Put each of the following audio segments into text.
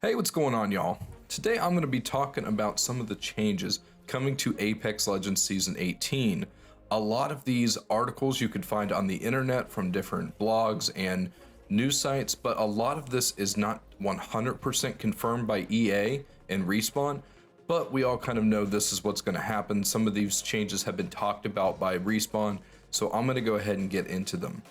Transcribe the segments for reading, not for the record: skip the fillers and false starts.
Hey, what's going on, y'all? Today I'm going to be talking about some of the changes coming to Apex Legends Season 18. A lot of these articles you could find on the internet from different blogs and news sites, but a lot of this is not 100% confirmed by EA and Respawn, but we all kind of know this is what's going to happen. Some of these changes have been talked about by Respawn, so I'm going to go ahead and get into them.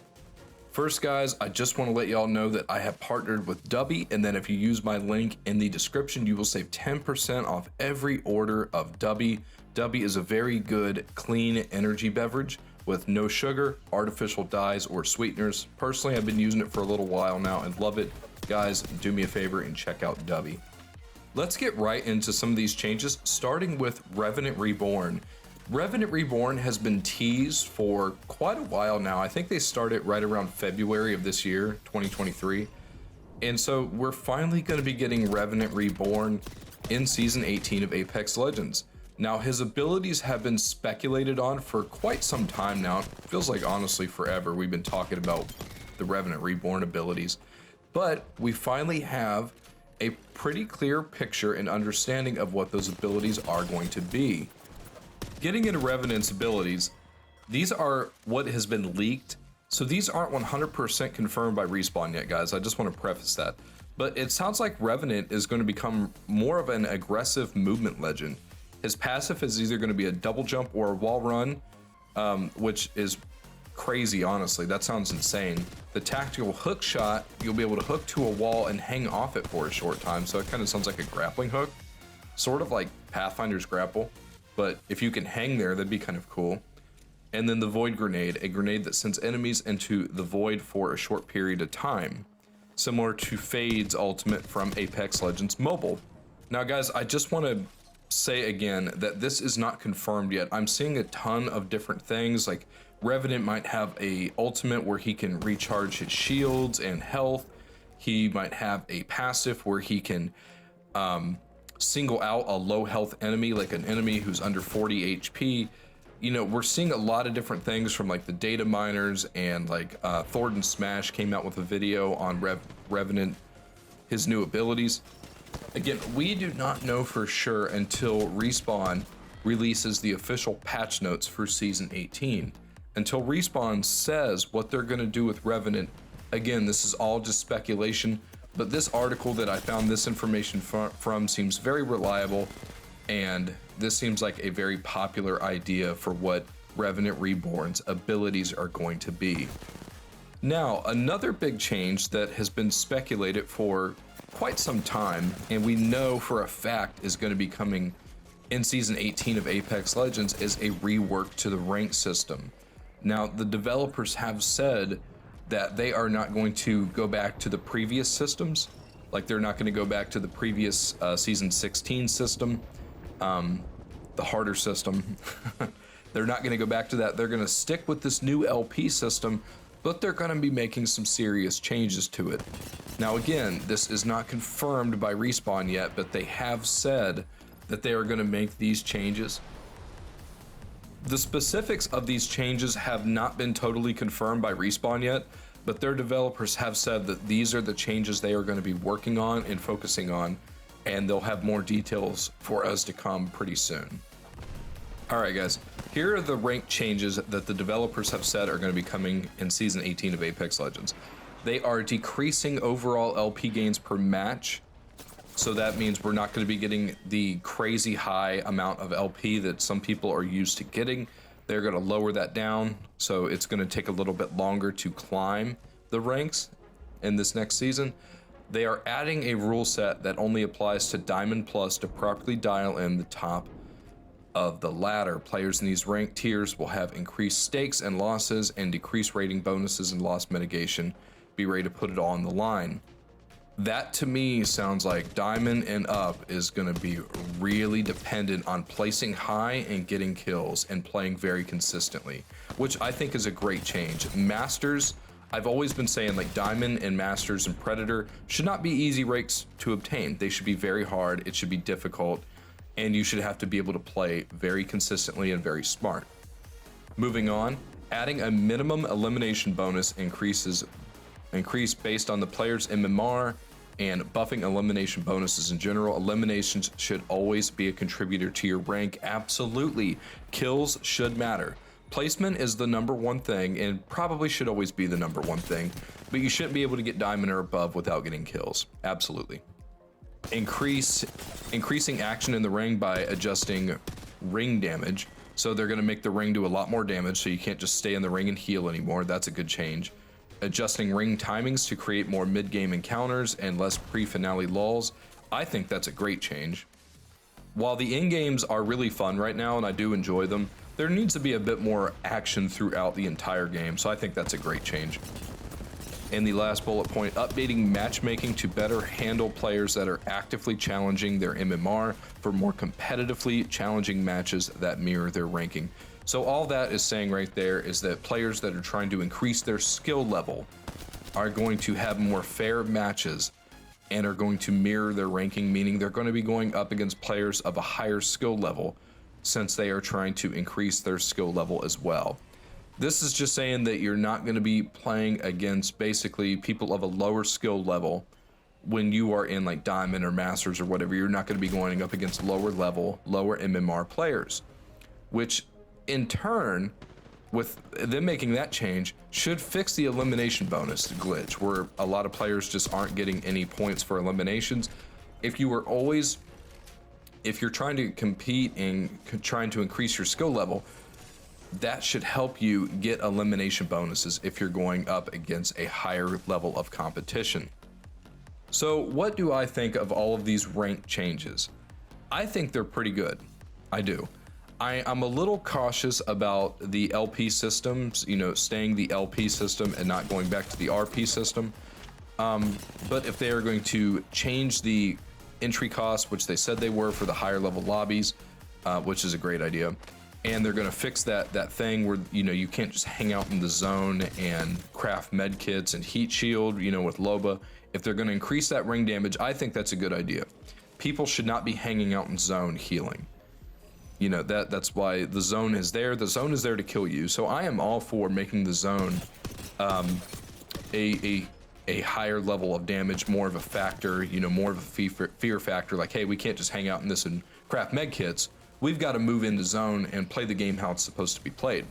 First, guys, I just want to let y'all know that I have partnered with Dubby, and then if you use my link in the description, you will save 10% off every order of Dubby. Dubby is a very good, clean energy beverage with no sugar, artificial dyes, or sweeteners. Personally, I've been using it for a little while now and love it. Guys, do me a favor and check out Dubby. Let's get right into some of these changes, starting with Revenant Reborn. Revenant Reborn has been teased for quite a while now. I think they started right around February of this year, 2023. And so we're finally going to be getting Revenant Reborn in Season 18 of Apex Legends. Now, his abilities have been speculated on for quite some time now. It feels like, honestly, forever we've been talking about the Revenant Reborn abilities. But we finally have a pretty clear picture and understanding of what those abilities are going to be. Getting into Revenant's abilities, these are what has been leaked, so these aren't 100% confirmed by Respawn yet, guys. I just want to preface that. But it sounds like Revenant is going to become more of an aggressive movement legend. His passive is either going to be a double jump or a wall run, which is crazy, honestly. That sounds insane. The tactical hook shot, you'll be able to hook to a wall and hang off it for a short time, so it kind of sounds like a grappling hook, sort of like Pathfinder's grapple. But if you can hang there, that'd be kind of cool. And then the Void Grenade, a grenade that sends enemies into the void for a short period of time, similar to Fade's ultimate from Apex Legends Mobile. Now, guys, I just want to say again that this is not confirmed yet. I'm seeing a ton of different things, like Revenant might have a ultimate where he can recharge his shields and health. He might have a passive where he can single out a low health enemy, like an enemy who's under 40 HP. You know, we're seeing a lot of different things from like the data miners, and like Thornton Smash came out with a video on Revenant, his new abilities. Again, we do not know for sure until Respawn releases the official patch notes for Season 18. Until Respawn says what they're going to do with Revenant, again, this is all just speculation. But this article that I found this information from seems very reliable, and this seems like a very popular idea for what Revenant Reborn's abilities are going to be. Now, another big change that has been speculated for quite some time, and we know for a fact is going to be coming in Season 18 of Apex Legends, is a rework to the rank system. Now, the developers have said that they are not going to go back to the previous systems. Like, they're not going to go back to the previous Season 16 system, the harder system. They're not going to go back to that. They're going to stick with this new LP system, but they're going to be making some serious changes to it. Now, again, this is not confirmed by Respawn yet, but they have said that they are going to make these changes. The specifics of these changes have not been totally confirmed by Respawn yet, but their developers have said that these are the changes they are going to be working on and focusing on, and they'll have more details for us to come pretty soon. Alright, guys, here are the rank changes that the developers have said are going to be coming in Season 18 of Apex Legends. They are decreasing overall LP gains per match. So that means we're not going to be getting the crazy high amount of LP that some people are used to getting. They're going to lower that down, so it's going to take a little bit longer to climb the ranks in this next season. They are adding a rule set that only applies to Diamond Plus to properly dial in the top of the ladder. Players in these rank tiers will have increased stakes and losses and decreased rating bonuses and loss mitigation. Be ready to put it all on the line. That to me sounds like Diamond and up is going to be really dependent on placing high and getting kills and playing very consistently, which I think is a great change. Masters, I've always been saying, like, Diamond and Masters and Predator should not be easy ranks to obtain. They should be very hard, it should be difficult, and you should have to be able to play very consistently and very smart. Moving on, adding a minimum elimination bonus increase based on the player's MMR and buffing elimination bonuses in general. Eliminations should always be a contributor to your rank. Absolutely. Kills should matter. Placement is the #1 thing and probably should always be the #1 thing, but you shouldn't be able to get diamond or above without getting kills. Absolutely. Increasing action in the ring by adjusting ring damage. So they're going to make the ring do a lot more damage, so you can't just stay in the ring and heal anymore. That's a good change. Adjusting ring timings to create more mid-game encounters and less pre-finale lulls. I think that's a great change. While the in-games are really fun right now and I do enjoy them, there needs to be a bit more action throughout the entire game, so I think that's a great change. And the last bullet point, updating matchmaking to better handle players that are actively challenging their MMR for more competitively challenging matches that mirror their ranking. So all that is saying right there is that players that are trying to increase their skill level are going to have more fair matches and are going to mirror their ranking, meaning they're going to be going up against players of a higher skill level since they are trying to increase their skill level as well. This is just saying that you're not going to be playing against basically people of a lower skill level when you are in like Diamond or Masters or whatever. You're not going to be going up against lower level, lower MMR players, which in turn, with them making that change, should fix the elimination bonus glitch where a lot of players just aren't getting any points for eliminations. If you're trying to compete and trying to increase your skill level, that should help you get elimination bonuses if you're going up against a higher level of competition. So what do I think of all of these rank changes? I think they're pretty good. I do. I'm a little cautious about the LP systems, staying the LP system and not going back to the RP system. But if they are going to change the entry costs, which they said they were for the higher level lobbies, which is a great idea, and they're going to fix that thing where you can't just hang out in the zone and craft med kits and heat shield, with Loba. If they're going to increase that ring damage, I think that's a good idea. People should not be hanging out in zone healing. That's why the zone is there. The zone is there to kill you. So I am all for making the zone a higher level of damage, more of a factor, more of a fear factor. Like, hey, we can't just hang out in this and craft med kits. We've got to move into zone and play the game how it's supposed to be played.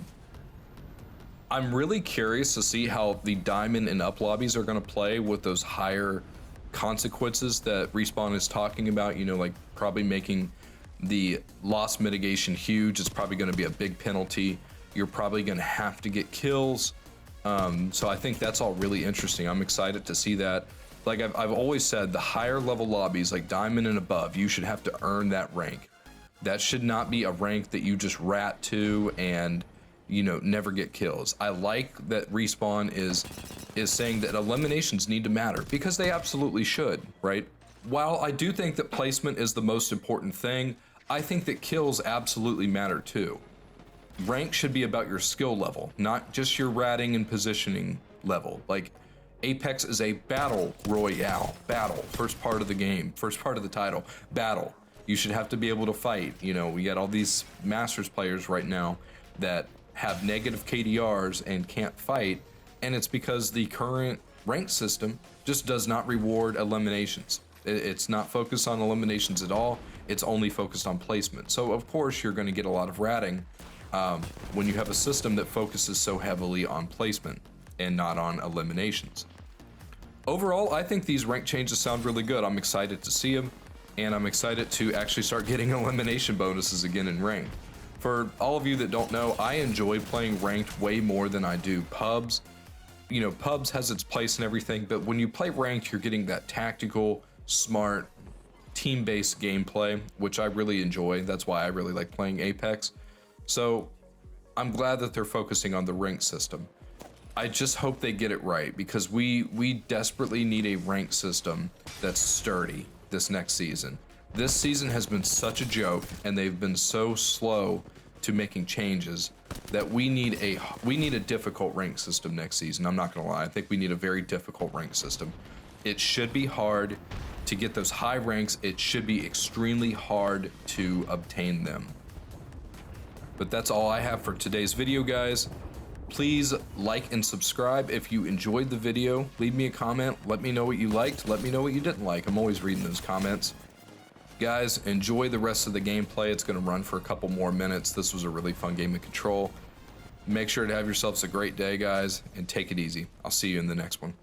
I'm really curious to see how the diamond and up lobbies are going to play with those higher consequences that Respawn is talking about, like probably making the loss mitigation huge. It's probably going to be a big penalty. You're probably going to have to get kills. So I think that's all really interesting. I'm excited to see that. Like I've always said, the higher level lobbies, like diamond and above, you should have to earn that rank. That should not be a rank that you just rat to and never get kills. I like that Respawn is saying that eliminations need to matter, because they absolutely should, right? While I do think that placement is the most important thing, I think that kills absolutely matter too. Rank should be about your skill level, not just your ratting and positioning level. Like Apex is a battle royale, first part of the game, first part of the title, battle. You should have to be able to fight. We got all these Masters players right now that have negative KDRs and can't fight, and it's because the current rank system just does not reward eliminations. It's not focused on eliminations at all. It's only focused on placement. So of course you're going to get a lot of ratting when you have a system that focuses so heavily on placement and not on eliminations. Overall, I think these rank changes sound really good. I'm excited to see them, and I'm excited to actually start getting elimination bonuses again in ranked. For all of you that don't know, I enjoy playing ranked way more than I do pubs. Pubs has its place and everything, but when you play ranked, you're getting that tactical, smart, team-based gameplay, which I really enjoy. That's why I really like playing Apex. So I'm glad that they're focusing on the rank system. I just hope they get it right, because we desperately need a rank system that's sturdy this next season. This season has been such a joke, and they've been so slow to making changes that we need a difficult rank system next season. I'm not gonna lie, I think we need a very difficult rank system. It should be hard to get those high ranks. It should be extremely hard to obtain them. But that's all I have for today's video, guys. Please like and subscribe if you enjoyed the video. Leave me a comment. Let me know what you liked. Let me know what you didn't like. I'm always reading those comments. Guys, enjoy the rest of the gameplay. It's going to run for a couple more minutes. This was a really fun game of Control. Make sure to have yourselves a great day, guys, and take it easy. I'll see you in the next one.